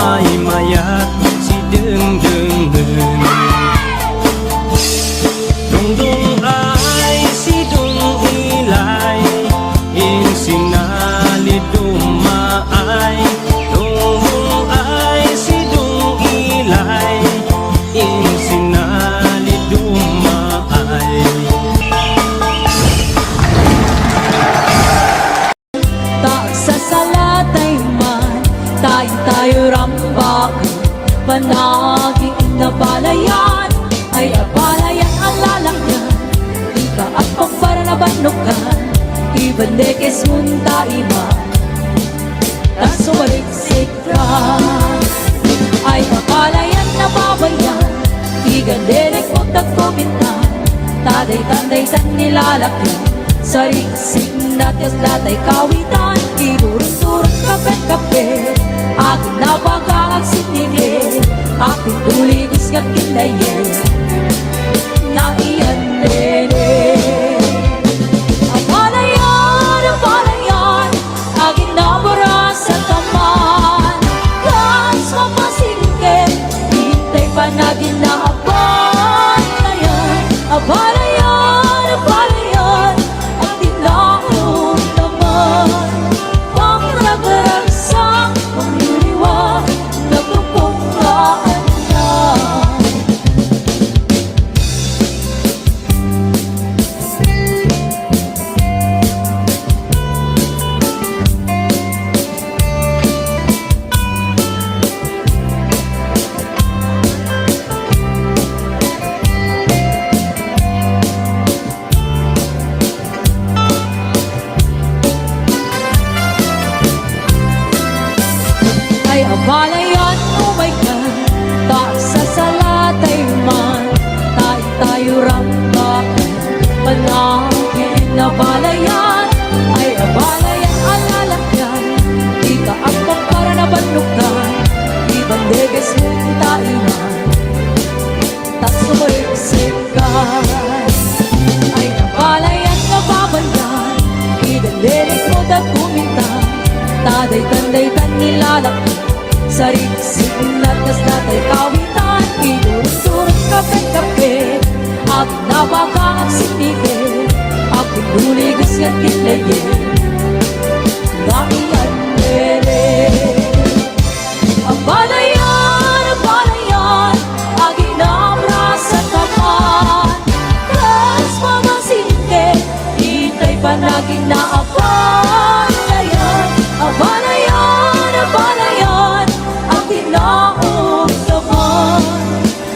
may mayat si deng dengen dong dong ay si dong ilay ing sinali dumaay dong dong ay si dong ilay ing sinali dumaay. Sa salatay man, tayo rambak panaging nabalayan ay abalayan ang lalakyan ika at pagpara na banukan ibandekes munta iba tas sumaliksik ka ay abalayan na babayan igandenek magtagkumintan taday-tanday tan nilalakyan sariksik natyas latay kawitan Turun-turun kape-kape aking napagkakag sinige aking tuligos nga kilaye na iyan nene Apalayan aking nabara sa taman kas mapasingke hintay pa naging na apalayan apalayan ang tinaong naman Pangaragsang pangluliwa nagpupungkaan na ay abalayan umay ka taas sa salatay man tayo rambak panangin na balayan ay abalayan ang lalakyan ika ang pagpara na banukan ibandeges munta iman tas sumaliksikan ay abalayan na babayan ibandeges mo dagkumintan taday-tanday-tan nilalakyan sariksik natas natay kawitan Pinurot-surot kape-kape at nabakang sinige at pinuligas yan kilaye Daiyan mere Apalayan aging namra sa taman kas mamasinge itay pa naging naapalayan Apalayan ang tinaong naman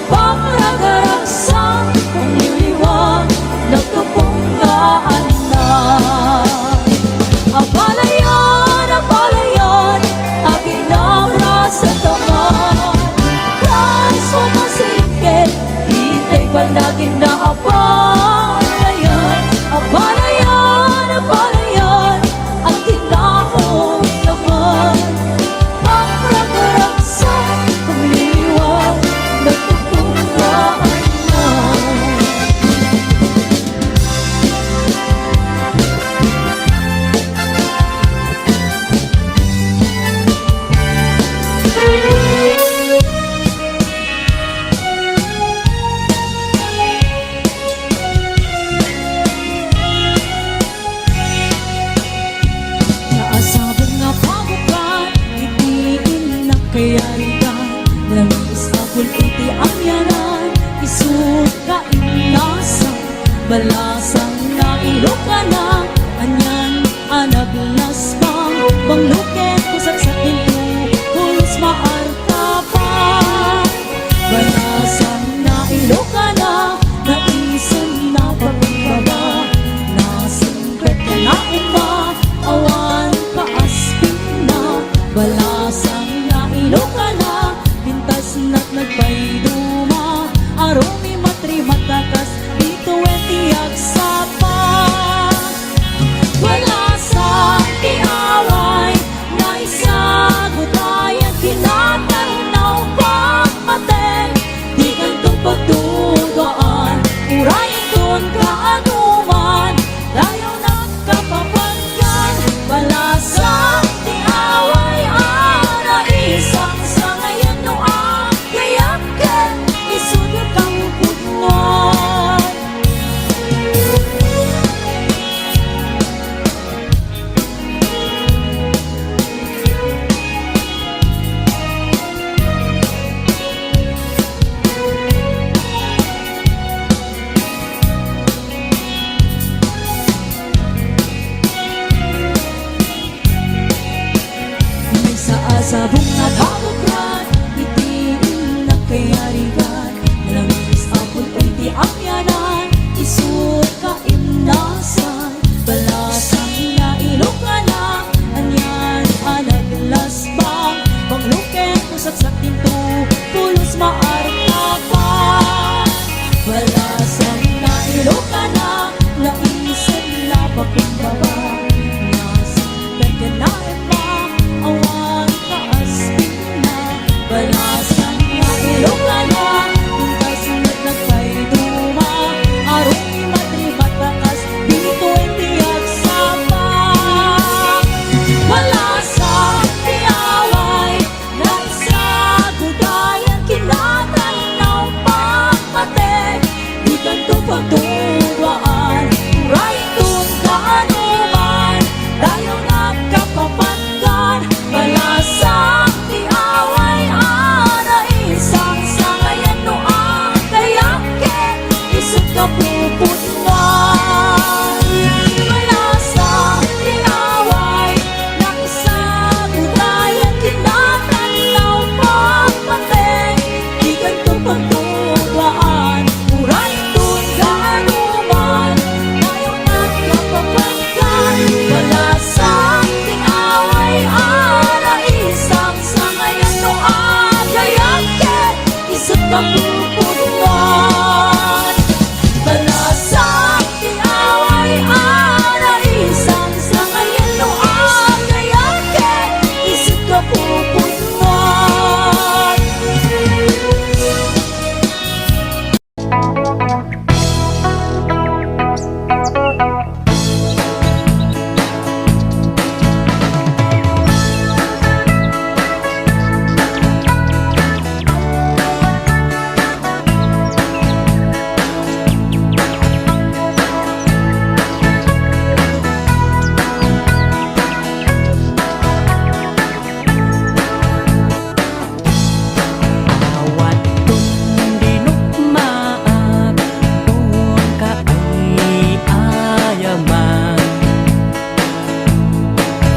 Pangaragsang pangluliwang nagtupunggaan na Apalayan aking namra sa taman kas mamasinggit itay pa naging naapalayan Apalayan ang tinaong naman Pangaragsang pangluliwang nagtupunggaan na Naasabong nga pamukan itiin na kayarigan Langis kapul iti ang yanan isut ka inasa Balasang na iluka na anyan anaglas pang Bangluket kusat sa pinto pulos maarta pa Balasang na iluka na naisan na pagbaba Nasingpet ka na uma awan paaspin na Balasang na iluka na pintas na't nagpayduma Arumi matri matakas dito etiyak sa Balasan nga Ilocano, kasunod nagpay duma, aron matribat takas, dito tiyag sapa. Balasa tiyaway, nagsagudayan kinatanaw pagpate, di kanto pagtudwaan, uray tun kanuman, tayo nagkapapatkan. Balasa tiyaway, ana isang sangayan no ang kayake, isip ka pupunwan. Balasa tiyaway, nagsagudayan kinatanaw pagpate, di kanto pagtudwaan, uray tun kanuman, tayo nagkapapatkan. Balasa tiyaway, ana isang sangayan no ang kayake, isip ka pupunwan. Balasa tiyaway, ana isang sangayan no ang kayake, isip ka pupunwan. Awat tun dinukmaak kung kaay ayaman,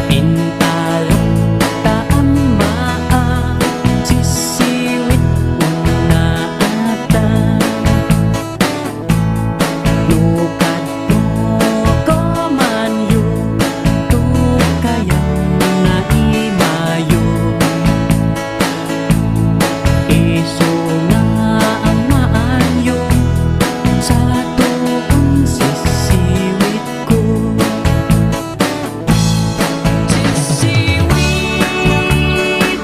intalok taamaan, sisiwit unaatan, lukat ko manyo, tukayang naimayo. Iso nga ang maanyo sa tuong sisiwit ko. Sisiwit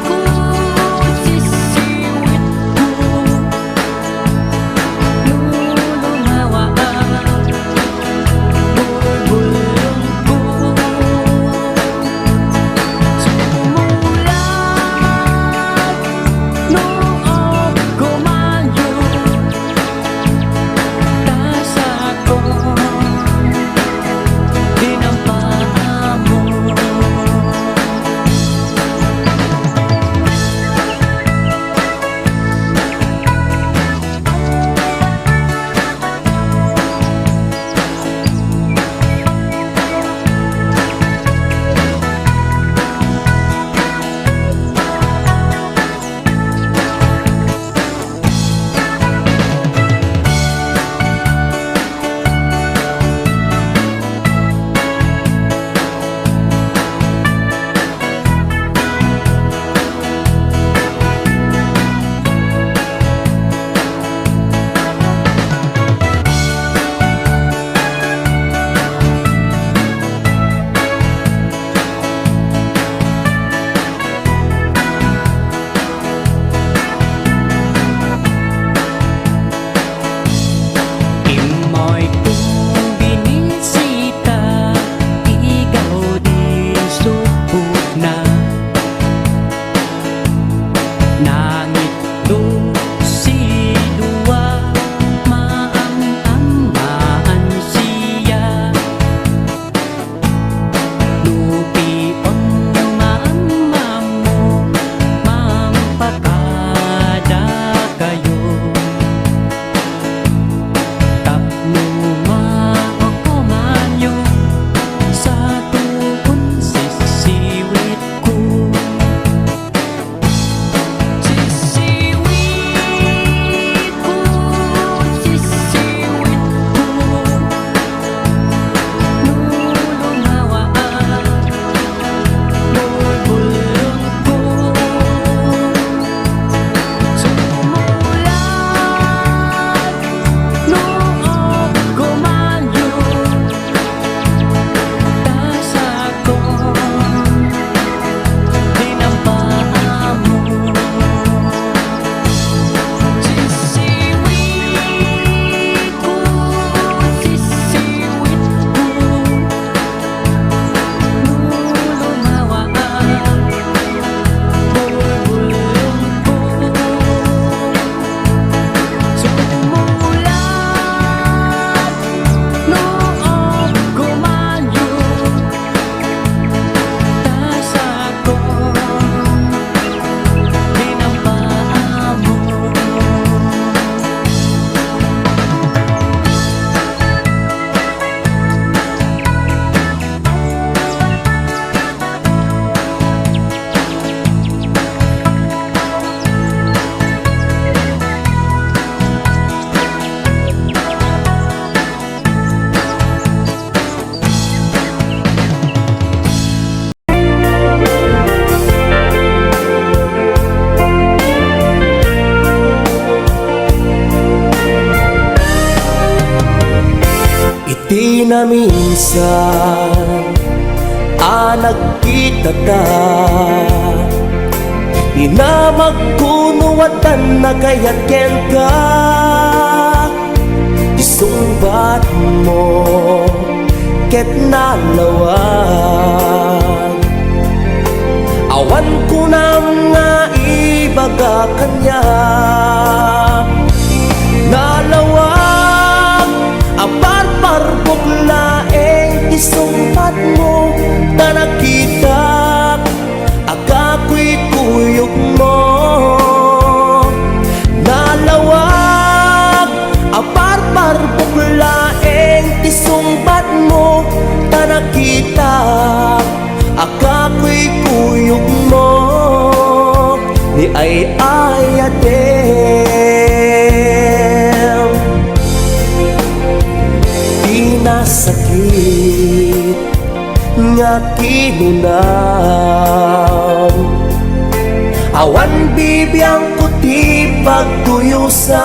ko, sisiwit ko, lulungawaan, bulbulong ko. Sumulat noong kumanyo, tasa ko dinampaan mo. Imoy kung binisita, ikaw din subok na. Nangit do si dua, maang-amaan siya. Lupion mamam mo, mampakada kayo. Tapnuma ako manyo sa tuon sisiwit ko. Di na minsan nagkita ta, di na magkunuwatan na kaya't ken ka. Isumbat mo ket nalawag, awan ko na nga ibaga kanya. Nalawag apar buglaeng isumbat mo na nakita, akako'y kuyog mo. Nalawag apar buglaeng isumbat mo na nakita, akako'y kuyog mo. Ni ay ayatem, di nasakit nga kinunam, awan bibiyang kuti pagtuyusam,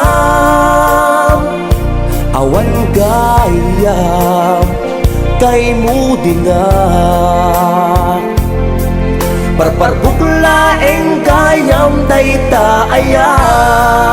awan gayam kay mudinga. Parparbuklaeng gayam dayta ayan.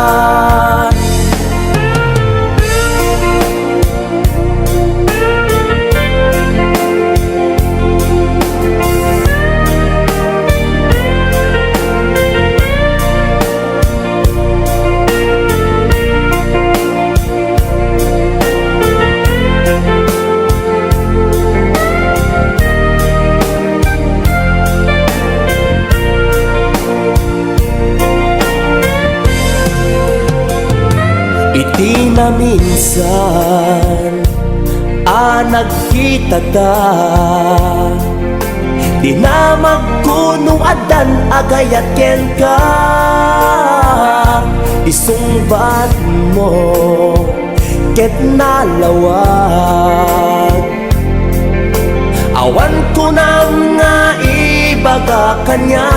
Iti na minsan nagkita ta, di na magkunuadan agayat ken ka. Isumbat mo ket nalawag, awan ko na nga ibaga kanya.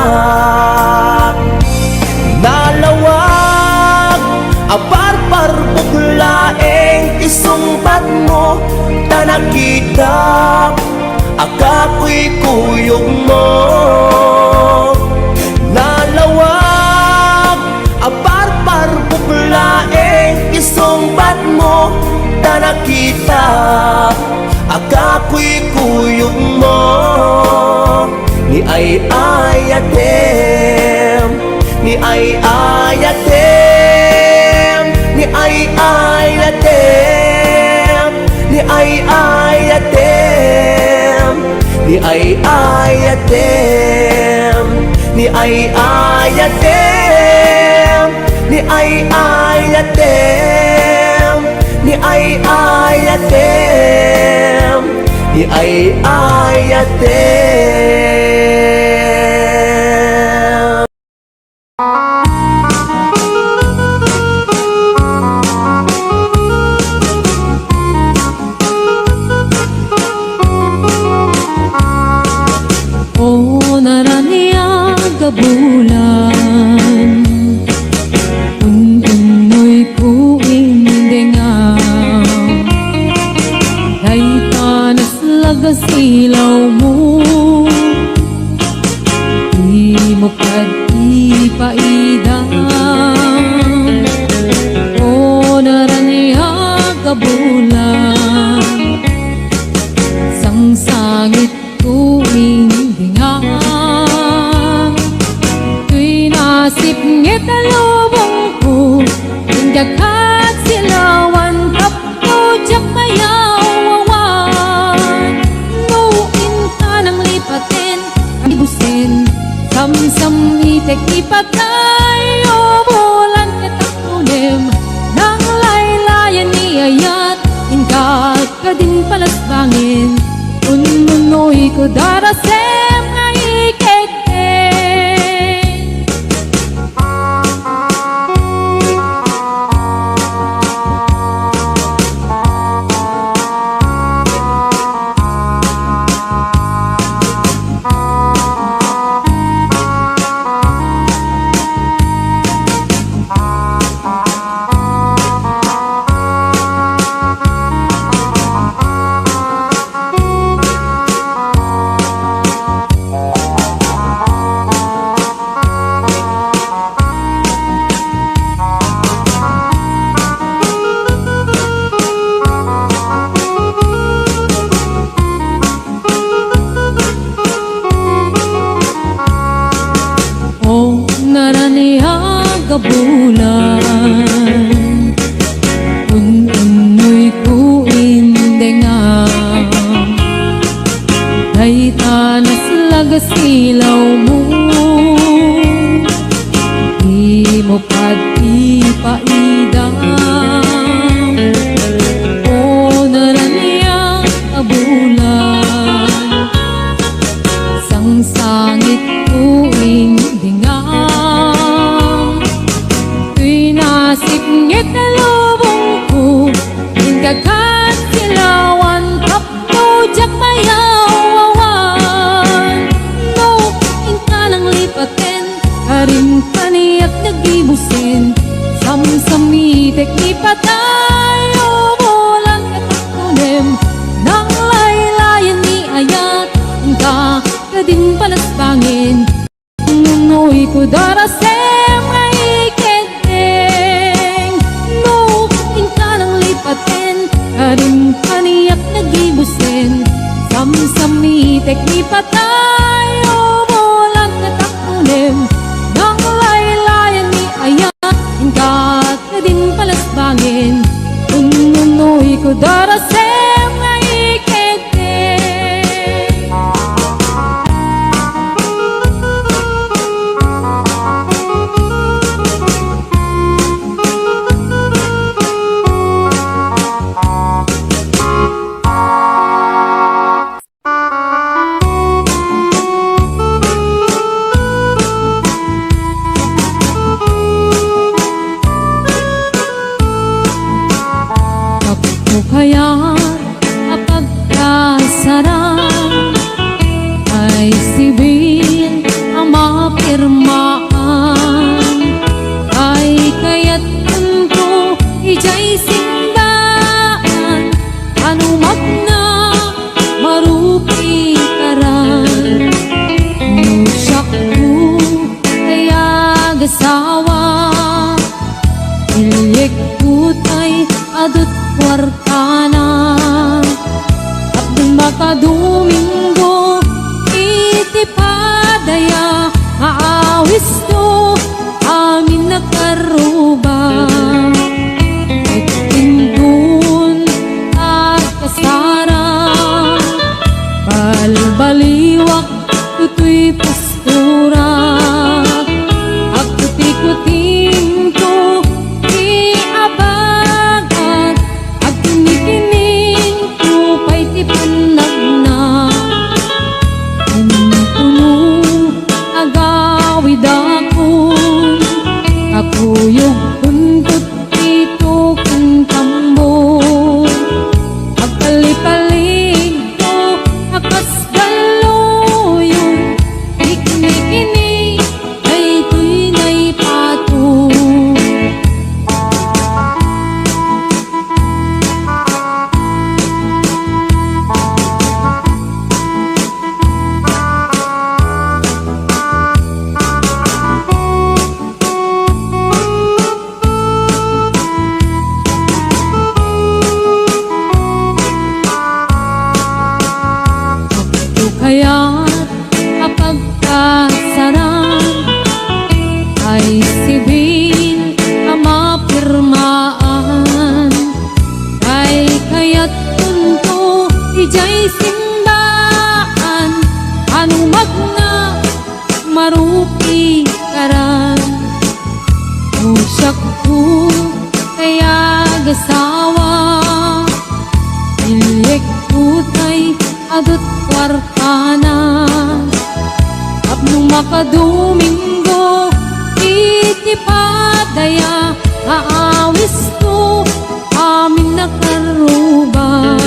Nalawag apar buglaeng isumbat mo na nakita, akako'y kuyog mo. Nalawag apar buglaeng isumbat mo na nakita, akako'y kuyog mo. Ni ay ayatem, ni ay ayatem, ni ay ayatem, ni ay ayatem, ni ay ayatem, ni ay ayatem, ni ay ayatem, ni ay ayatem, ni ay ayatem. Bulan unoy ko indengaw, day tanas lagas ilaw mo, di mo ipaidang. O naraniya ka bulan, sang sangit ko indengaw, nasip ngit alubong ko, indagkat silawan kapko jak mayawawan. Nuin ka ng lipatin, ibusin, samsam itek ipatay, o bulan kitang ulim, nang laylayan niyayat, ingat ka din palasbangin, ununoy ko darasem nga ikete. agabulan unoy ko indengam day tanas lagasilaw mo di mo pati paidam o naraniya abulan sang sangit ko indengam pinasipngit na lubong ko ingkakat silawan kapto jak mayawawan no inka lang lipatin karim kaniyak nagibusin samsamitek ni patayo bulan katakunim nang laylayan ni ayat inka kading palasbangin nunoy ko darasem ay keteng no inka lang lipatin karim kaniyak nagibusin samsamitek ni patayo bulan katakunim nang laylayan ni ayat inka kading palasbangin nunoy ko darasem ay keteng Ako kaya kapagkasaran ay sibil ang mapirmaan ay kaya't ko ijay sindaan anumat na marupi karan musyak ko kaya gasawa ilyek ko tay adut wartana at makadomingo itipadaya aawis to amin nakaruba itingdun at kasara balbaliwak tutoy postura at kuti-kuting to iabagat at kinikining tupay ti panagna Intuno agawid akon kakuyog kuntot ito kung tambo agpalipalig ko akas galoyon ikini-kini ay tunay pato Ako kaya kapagkasaran ay sibil ang mapirmaan ay kaya't tunto ijay simbaan anumag na marupi karan musyak ko kaya gasawa ilyek ko tay adut wartana apnong makadomingo itipadaya aawis ko amin nakaruba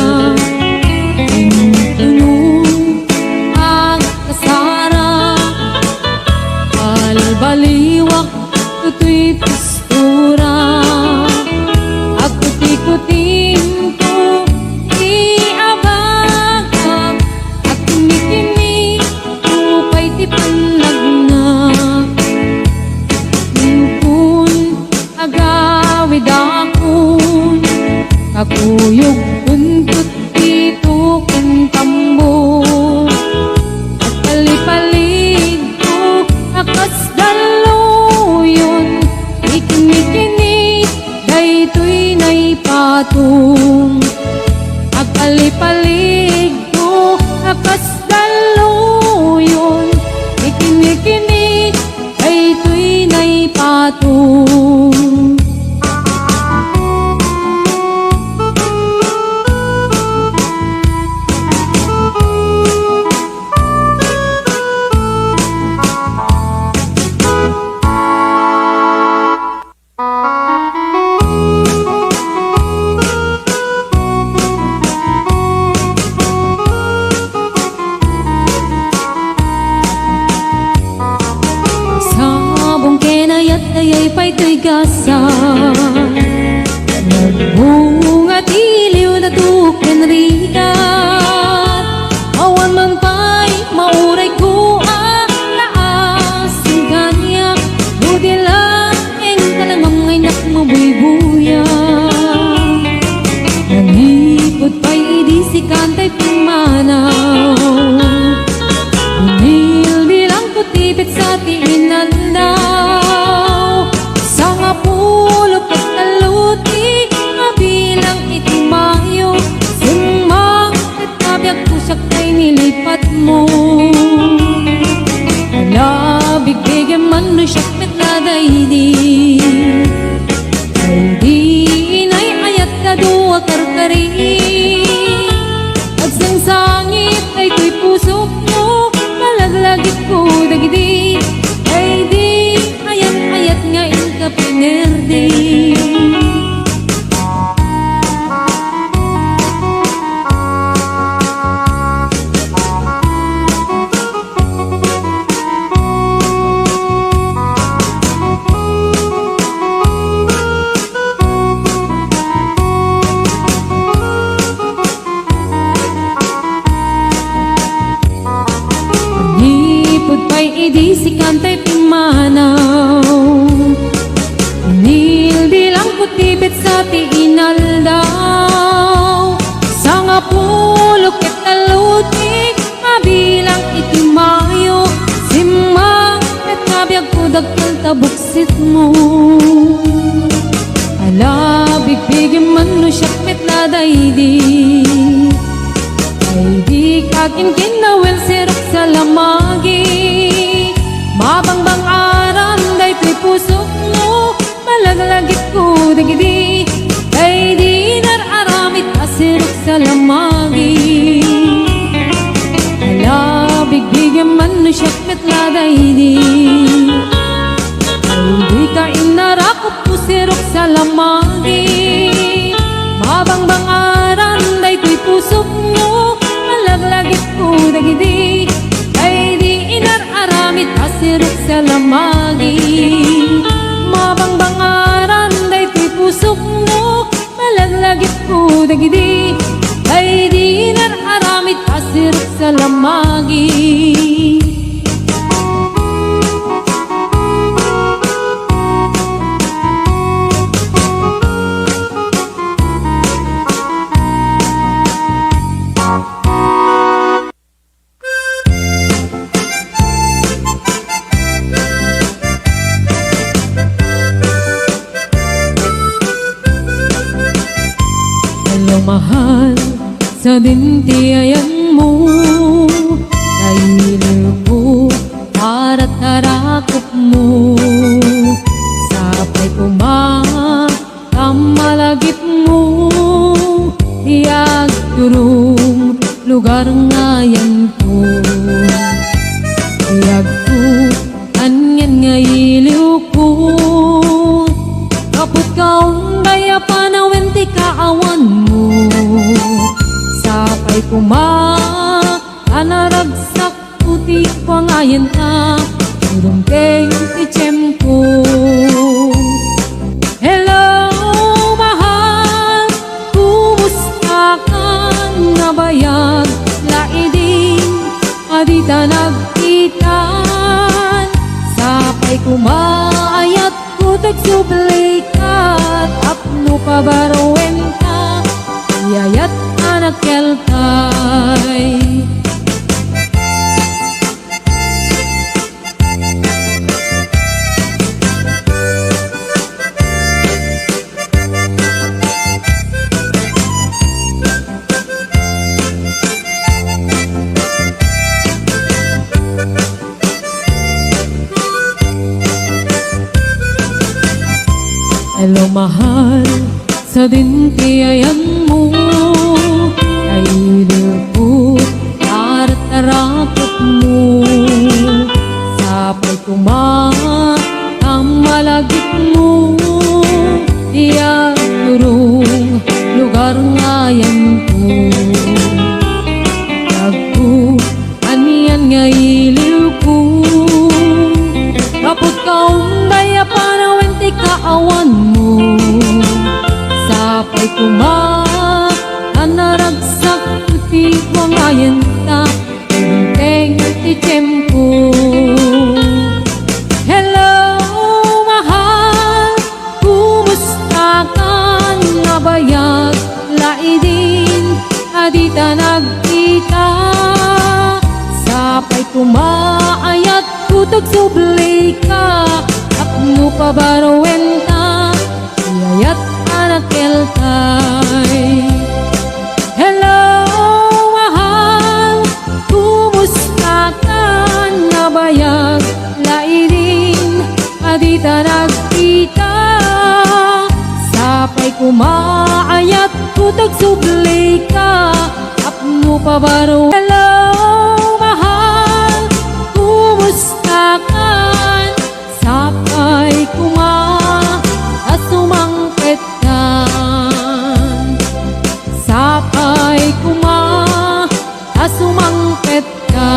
intuno ang kasara balbaliwak tutoy postura at kuti-kuting to iabagat at kini-kini tupay ti panagna Ningkun agawid akon kakuyog kuntot ito kung tambo at palipalig ko akas daloyon patung agpalipalig ko akas daluyon ikinikinig ay tuy nay patung. Ayay pa'y to'y gasa nagbunga tiliw na tuken rigat awan man pa'y mauray ko laasing kanya budi lang eng kalamang ay nakmabuy-buya nanipod pa'y di si kantay pumanaw unil bilang kutipit sa tiinandaw pulok at taluti mabilang itimayo sumang at kabyak pusak ay nilipat mo alabig bigyan man no siyak metladay di ay di inay ayat na duwa karkari at sang sangit ay tuy pusok mo malaglagit ko dagidi ay di ayat nga ka pinerdi. Nipod pa'y idi si kantay pimanaw nilbilang kutibit sa tiinaldaw sa nga pulok at talutik mabilang itimayo simang at kabiyag ko dagkal tabuksit mo alabig bigyan man no siyak metladay di ay di kaking kinawel sirok sa lamagi mabangbang aram day tuy pusok mo malaglagit ko dagidi ay di nararamit asirok sa lamagi alabig bigyan man no siyak metladay di ay di ka inarakot po sirok sa lamagi mabangbang aran day tuy pusok mo malaglagit ko dagidi ay di inararamit asirok sa lamagi mabangbang aran day tuy pusok mo malaglagit ko dagidi ay di nararamit asirok sa lamagi. Mahal sa dintiayan mo kailil ko para tarakot mo sapay kumamalagit mo iyag turong lugar ngayan ko iyag ko anyan ngayiliw ko kaput kaong daya panawin ti kaawan mo sapay kanaragsak puti pangayan ka turong keng tichempo. Hello mahal, kumusta ka nga bayag laiding adita nagkitan sapay kumaayat ko tagsublikat apno pabarowen ka iyayat anak kelkay. Hello mahal, sa dintiyayan mo ay ilipot at tarakot mo. Sapay malagit mo, iyang turong lugar ngayon ko. Nagpo, aniyan nga iliw ko, kapot kaumbay panawin ti kaawan mo. Sapay anaragsak ti wangayan ta, teng ti tiyempo. Hello mahal, kumusta ka? Nabayag laidin, adita nagkita. Sapay kumaayat kutag sublay ka, apno pabarowen ta, iyayat anak keltay. Hello mahal, kumusta ka? Nabayag laidin, adita nagkita. Sapay kumaayat kutag sublay ka, apno pabaro. Hello mahal, kumusta ka? Sapay asumangpet ka. Sapay asumangpet ka.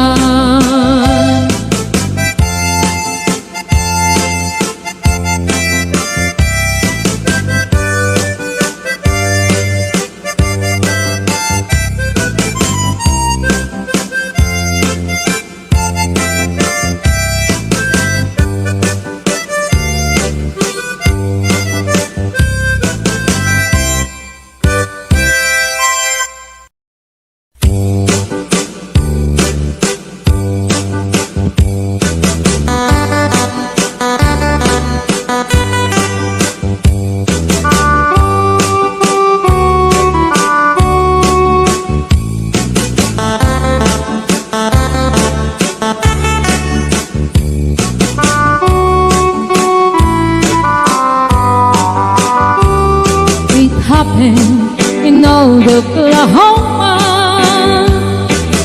In old Oklahoma,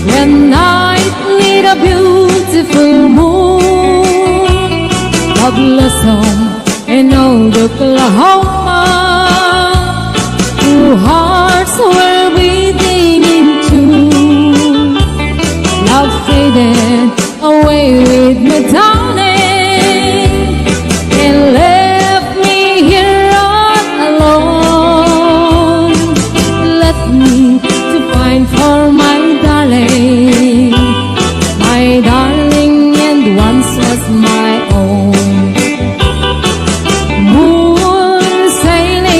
when night lit a beautiful moon, a blossom in old Oklahoma, two hearts were beating in tune. Love faded away with me, darling, and left me here all alone. Left me to find for my darling, and once was my own. Moon sailing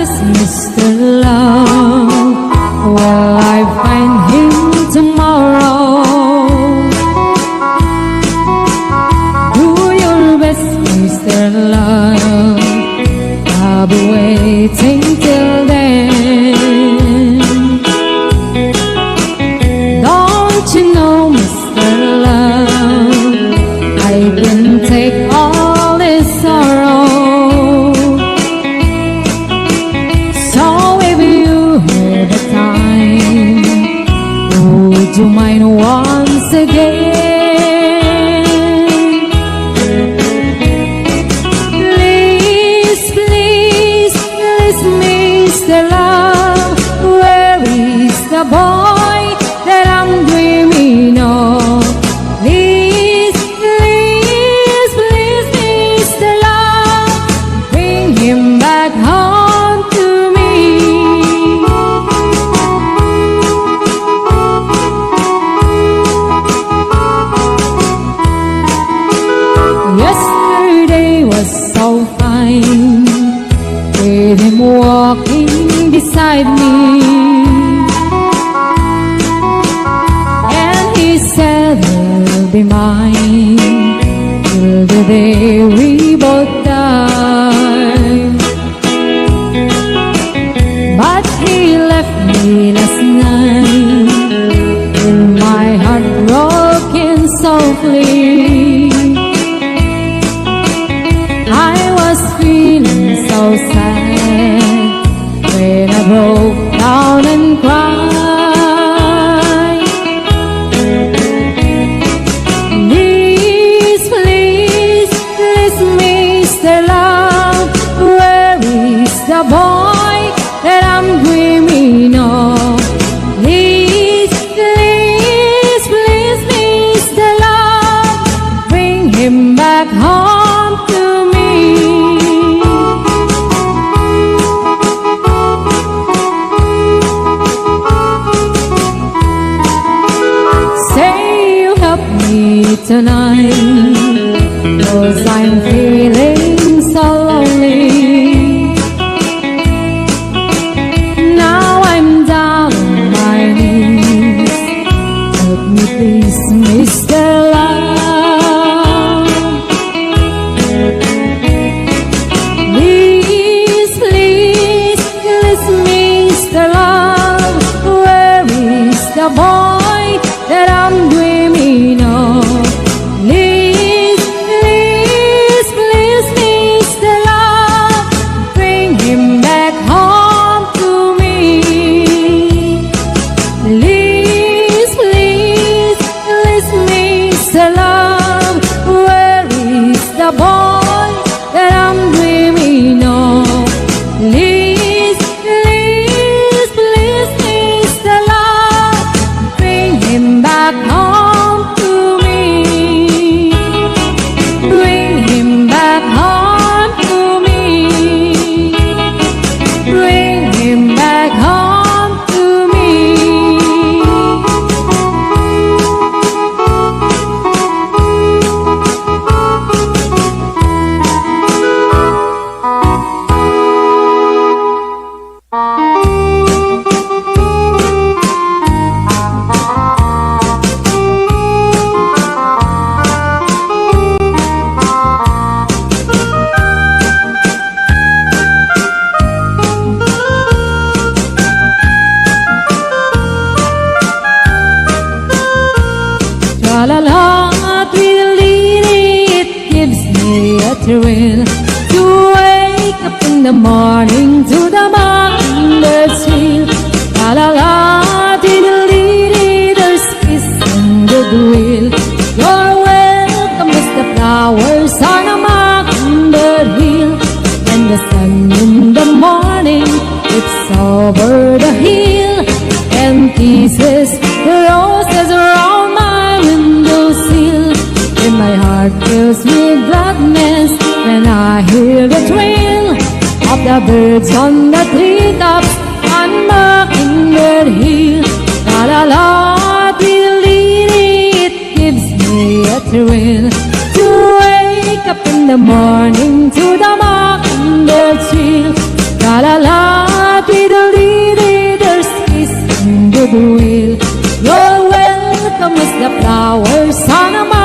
this Mr. Love? Will I find him tomorrow? Do your best, Mr. Love. I'll be waiting till then. Don't you know, Mr. Love, I can take all this sorrow. So if you have the time, would you mind once again? Please, please, please, Mr. Love, where is the boy that I'm dreaming of? Please, please, please, Mr. Love, bring him back home to me. Yesterday was so fine, with him walking beside me. And he said he'll be mine till the day we both die. But he left me last night with my heart broken softly. I was feeling so sad when I broke down and cried. Please, please, please, Mr. Love, where is the boy that I'm dreaming of? Please, please, please, Mr. Love, bring him back home to me. Say you help me tonight, 'cause I'm feeling so lonely. Now I'm down on my knees. Help me please, Mr. Love. Please, please, please, Mr. Love, where is the boy that I'm dreaming of? Please, please, please, Mr. Love, bring him back home to me. Please, please, please, Mr. Love, where is the boy that I'm dreaming of? Please, please, please, Mr. Love, bring him back home to me. Bring him back home to me. Bring him back home to me. Tra-la-la, tweedledee, it gives me a thrill to wake up in the morning to the mockingbirds feel. La-la-la, tweedledee, there's peace and goodwill. You're welcome as the flowers on a mockingbird hill. And the sun in the morning dips over the hill and kisses the roses around my windowsill. And my heart fills with gladness when I hear the trill of the birds on the treetops on Mockingbird Hill. La la la, tweedledee, it gives me a thrill to wake up in the morning to the mockingbird trill. La la la. goodwill. You're welcome as the flowers on a